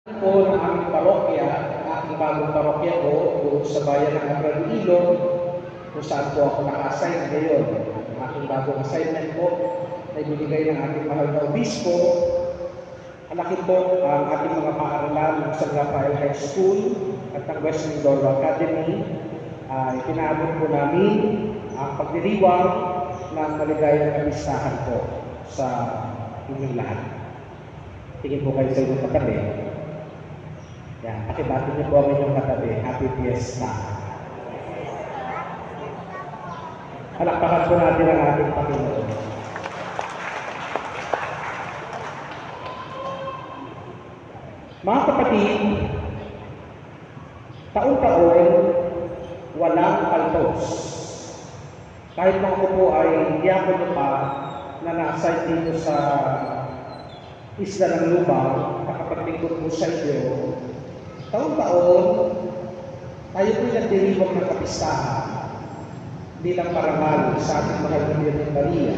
Po ng aming parokya, aking bagong parokya po doon sa bayan ng Abrado Ilog, kung saan po ako naka-assign ngayon. Ang aking bagong assignment po na ibinigay ng ating mahal na obispo. Malaki po ang ating mga paaralan ng San Rafael High School at ng West Mindoro Academy. Ipinaabot po namin ang pagdiriwang ng maligayang kamistahan po sa inyong lahat. Tingin po kayo sa inyong katabi. Yan, pakibati niyo po ang inyong katabi. Happy Fiesta! Palakpakan po natin ang ating Panginoon. Mga kapatid, taon-taon, walang kaltos. Kahit na ako po ay diakono pa na na-assign dito sa Isla ng Lubang, nakapagtingkod po sa iyo, taon-taon, tayo po'y nagdiriwang ng kapistahan bilang parangal sa ating mahal na Birhen Maria.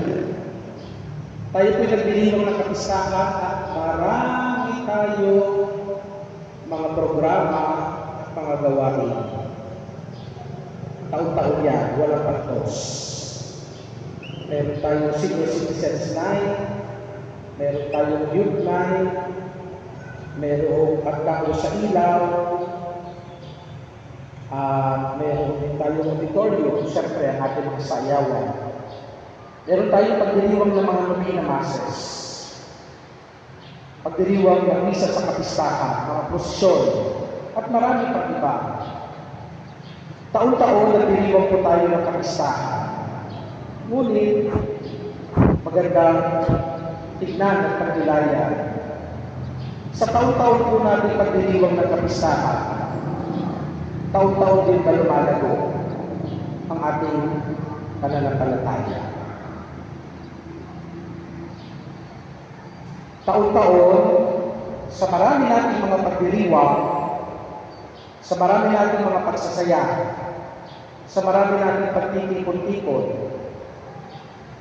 Tayo po'y nagdiriwang ng kapistahan at marami tayo mga programa at mga gawain. Taon-taon yan, walang paltos. Meron tayong Senior Citizens Night, meron tayong Youth Night, merong pagtao sa ilaw, at meron din tayong auditorium, siyempre ang ating mga sayawan. Meron tayong pagdiriwang ng mga Novena Masses, pagdiriwang ng misa sa kapistahan, mga prosesyon, at marami pang iba. Taon-taon nagdiriwang po tayo ng kapistahan. Ngunit, magandang tignan at pagnilayan. Sa taon-taon po natin pagdiriwang ng kapistahan, taon-taon din ba lumalago ang ating pananampalataya. Taon-taon, sa marami nating mga pagdiriwang, sa marami nating mga pagsasaya, sa marami nating pagtitipon-tipon,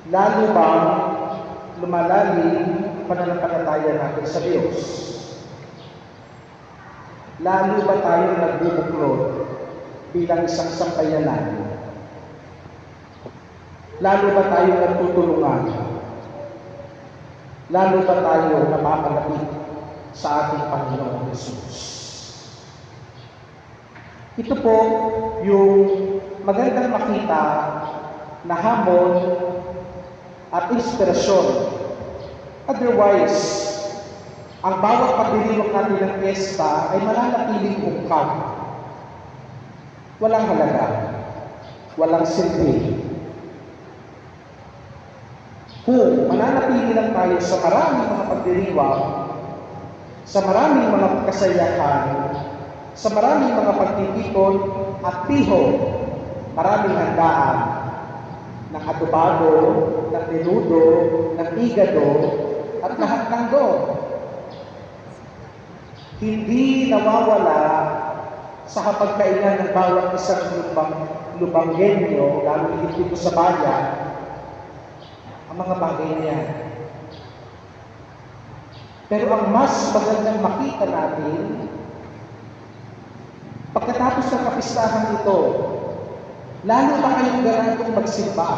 lalo bang lumalalim ang pananampalataya natin sa Diyos? Lalo ba tayo nagbubuklod bilang isang sambayanan? Lalo ba tayo nagtutulungan? Lalo ba tayo napapalapit sa ating Panginoong Jesus? Ito po yung magandang makita na hamon at inspirasyon. Otherwise, ang bawat pagdiriwang natin ng piyesta ay mananatiling ungkab. Walang halaga, walang silbi. Kung mananatili lang tayo sa maraming mga pagdiriwang, sa maraming mga kasayahan, sa maraming mga pagtitipon at piho, maraming handaan ng adobado, ng menudo, ng igado, at lahat ng doon. Hindi nawawala sa hapagkainan ng bawat isang lubanggenyo, lalo dito sa bayan, ang mga bagay niya. Pero ang mas magandang makita natin, pagkatapos ng kapistahan ito, lalo ba kayong ganadong magsimba?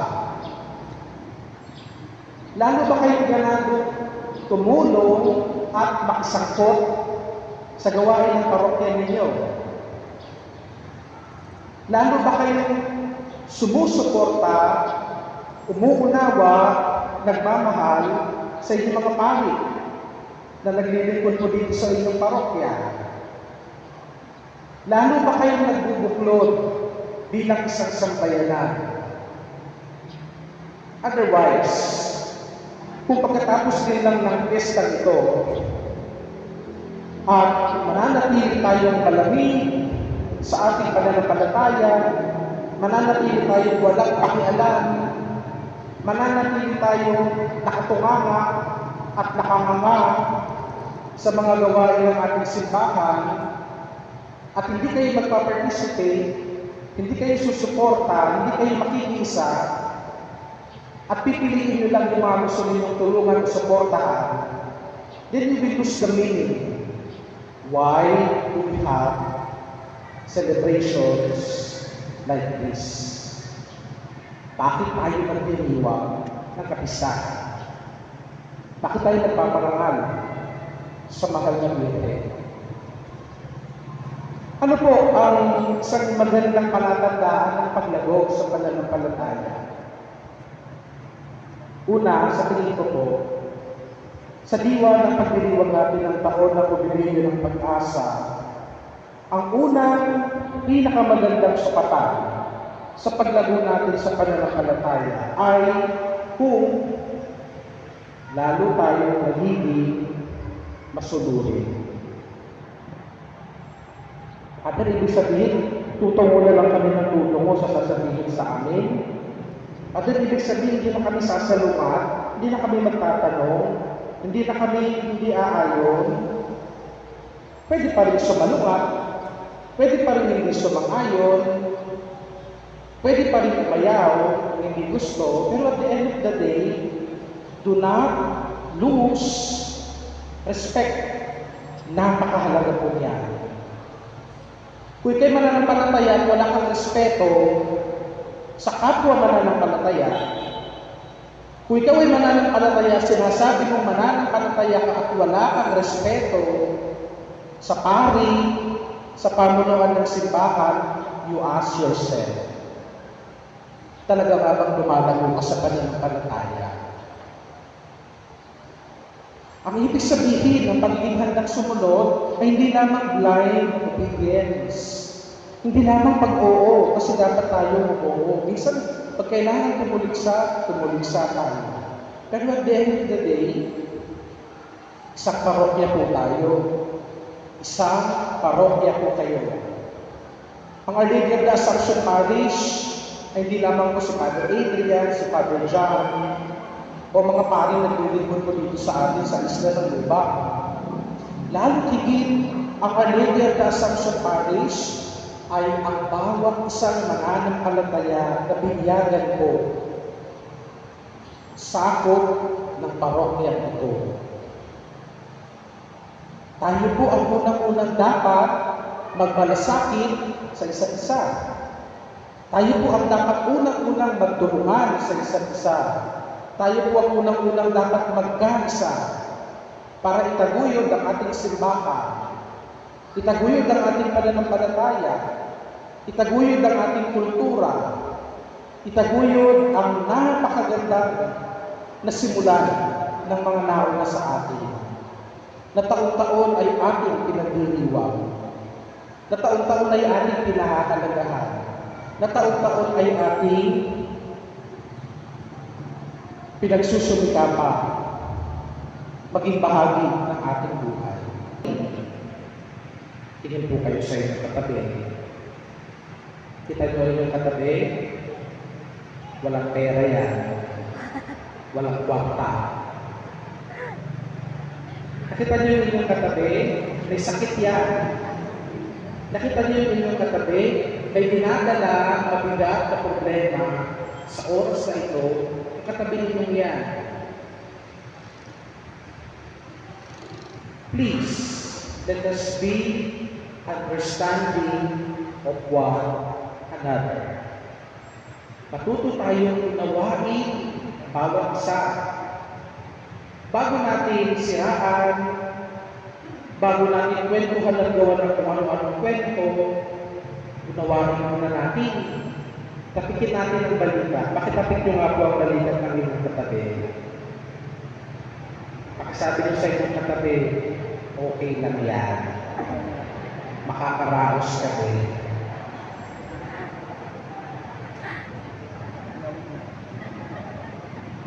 Lalo ba kayong ganadong tumulong at makisangkot sa gawain ng parokya ninyo? Lalo ba kayong sumusuporta, umuunawa, nagmamahal sa inyong mga pari na naglilingkod po dito sa inyong parokya? Lalo ba kayong nagbubuklod bilang isang sambayanan? Otherwise, kung pagkatapos din lang ng piyesta ito, at mananatili tayong malamig sa ating pananampalataya, mananatili tayong walang pakialam, mananatili tayong nakatunganga at nakanganga sa mga gawain ng ating simbahan, at hindi kayo magpa-participate, hindi kayo susuporta, hindi kayo makikiisa, at pipiliin nyo lang yung mga gusto ninyong tulungan o suportahan, then you will lose the meaning Why do we have celebrations like this? Bakit tayo nagdiriwang ng kapisan? Bakit tayo nagpaparangal sa mahal na Birhen? Ano po ang isang magandang palatandaan ng paglago sa pananampalataya? Una, sa tingin ko po, sa diwa ng pagdiriwang natin ng taon na Jubileo ng Pag-asa, ang unang pinakamagandang sukatan sa paglago natin sa pananampalataya ay kung lalo tayong nagiging masunurin. At ibig sabihin, tutungo na lang kami ng tutungo sa sasabihin sa amin. At ibig sabihin, hindi na kami sasalungat, hindi na kami magtatanong, hindi na kami hindi aayon. Pwede pa rin sumalungat, pwede pa rin hindi sumang-ayon, pwede pa rin umayaw kung hindi gusto, pero at the end of the day, do not lose respect. Napakahalaga po niyan. Kung ikaw'y mananampalataya at wala kang respeto sa kapwa mananampalataya, kung ikaw ay mananampalataya, sinasabi mong mananampalataya ka at wala kang respeto sa pari, sa pamunuan ng simbahan, you ask yourself, talaga nga bang lumalago ka sa pananampalataya? Ang ibig sabihin ng pagiging handang sumunod ay hindi lamang blind obedience. Hindi lamang pag-oo, kasi dapat tayo mag-oo. Minsan, pag kailangan tumuligsa tayo. Pero at the end of the day, isang parokya po tayo. Isang parokya po kayo. Ang Our Lady of the Assumption Parish ay hindi lamang po si Father Adrian, si Father John, o mga pari naglilingkod po dito sa atin sa Isla ng Luba. Lalo higit, ang Our Lady of the Assumption Parish ay ang bawat isang mananampalataya na binyagan po sakop ng parokya ito. Tayo po ang unang-unang dapat magmalasakit sa isa't isa. Tayo po ang dapat unang-unang magtulungan sa isa't isa. Tayo po ang unang-unang dapat magkaisa para itaguyod ang ating simbahan, itaguyod ang ating pananampalataya, itaguyod ang ating kultura, itaguyod ang napakagandang na simulan ng mga nauna sa atin, na taon-taon ay ating pinagdiriwang, na taon-taon ay ating pinahahalagahan, na taon-taon ay ating pinagsusumikapan maging bahagi ng ating buhay. Tingin po kayo sa inyong katabi. Kita nyo yung katabi, walang pera yan, walang kwarta. Nakita nyo yung inyong katabi, may sakit yan. Nakita nyo yung inyong katabi, may dinadala mabigat na problema sa oras na ito, katabi ninyo yan. Please, let us be understanding of one another. Matuto tayong unawain ang bawat isa. Bago natin siraan, bago natin kwentuhan ng gawa ng kung ano-anong kwento, unawain muna natin. Tapikin natin ang balita. Bakit tapik nyo nga po ang balita ng inyong katabi? Pakisabi nyo sa inyong katabi, okay lang yan. Makakaraos kami.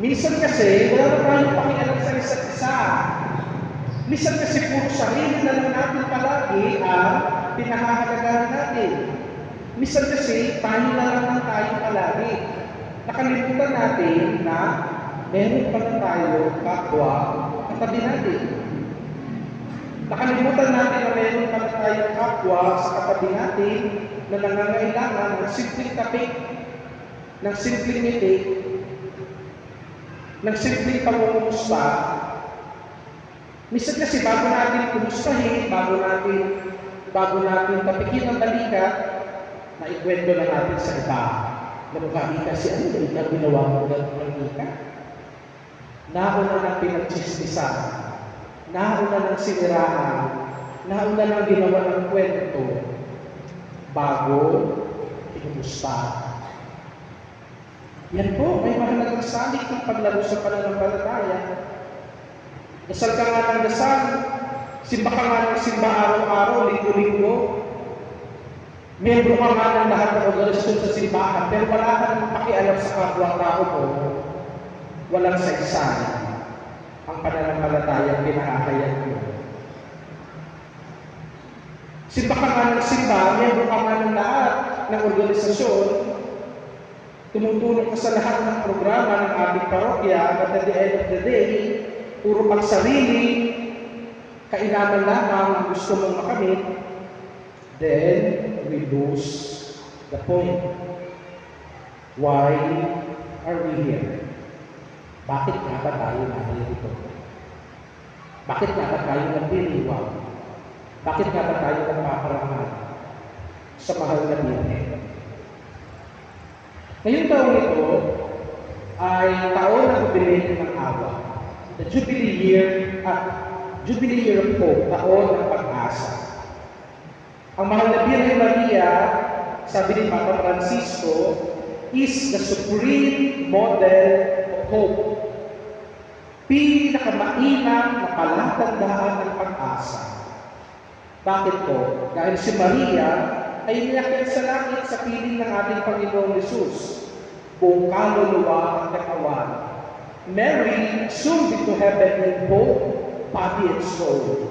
Minsan kasi, wala na tayong pakialam sa isa't isa. Minsan kasi puro sarili na lang natin palagi ang pinahahalagahan natin. Minsan kasi, tayo na lang tayo palagi. Nakalimutan natin na meron pa na tayo kapwa katabi natin. Nakalimutan natin na meron pa na tayo kapwa sa katabi natin na nangangailangan ng simpleng tapik, ng simpleng ngiti, ng simpleng pangungumusta, Minsan kasi bago natin kumustahin, bago natin tapikin ang balikat, naikwento na natin sa iba. Nagkakita kasi ano ba ikaw ginawa mo ng ika? Nauna ng pinagchismisan, nauna ng siniraan, nauna ng ginawa ng kwento, bago kinumusta. Yan po, may mahalagang salik ng paglaro sa pananampalataya. Dasal ka nga ng dasal, simba ka nga ng simba araw-araw, linggo-linggo. Miyembro ka nga ng lahat ng organisasyon sa simbahan, pero wala ka namang pakialam sa kapwa-tao mo, walang saysay ang pananampalatayang pinahahayag mo. Simba ka nga ng simba, miyembro ka nga ng lahat ng organisasyon, tumutulong ka sa lahat ng programa ng ating parokya, at at the end of the day, puro pang sarili, kainaman lamang ang gusto mong makamit, then we lose the point. Why are we here? Bakit nga ba tayo narito? Bakit nga ba tayo nagdiriwang? Bakit nga ba tayo nagpaparangal sa mahal na Birhen? Ngayong taon ito ay taon na jubileo ng awa. The Jubilee Year of Hope, taon ng pag-asa. Ang mahal na Birhen Maria, sabi ni Papa Francisco, is the supreme model of hope. Pinakamainam na palatandaan ng pag-asa. Bakit po? Dahil si Maria ay inakit sa langit sa piling ng ating Panginoong Jesus, buong kaluluwa at katawan. Mary soon be to heaven in both body and soul.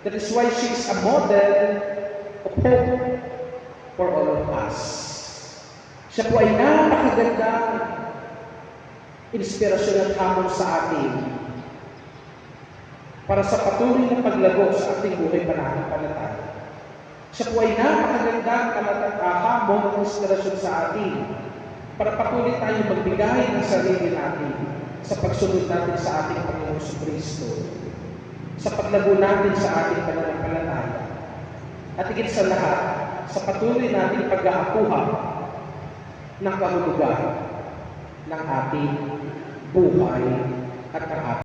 That is why she is a model of hope for all of us. Siya po ay napakagandang inspirasyon at hamon sa atin para sa patuloy na paglago sa ating buhay pananampalataya. Siya po ay napakagandang hamon at inspirasyon sa atin para patuloy tayong magbigay ng sarili natin sa pagsunod natin sa ating Panginoong Kristo, sa paglago natin sa ating pananampalataya, at higit sa lahat, sa patuloy nating pag-aakuha ng kahulugan ng ating buhay at ng ating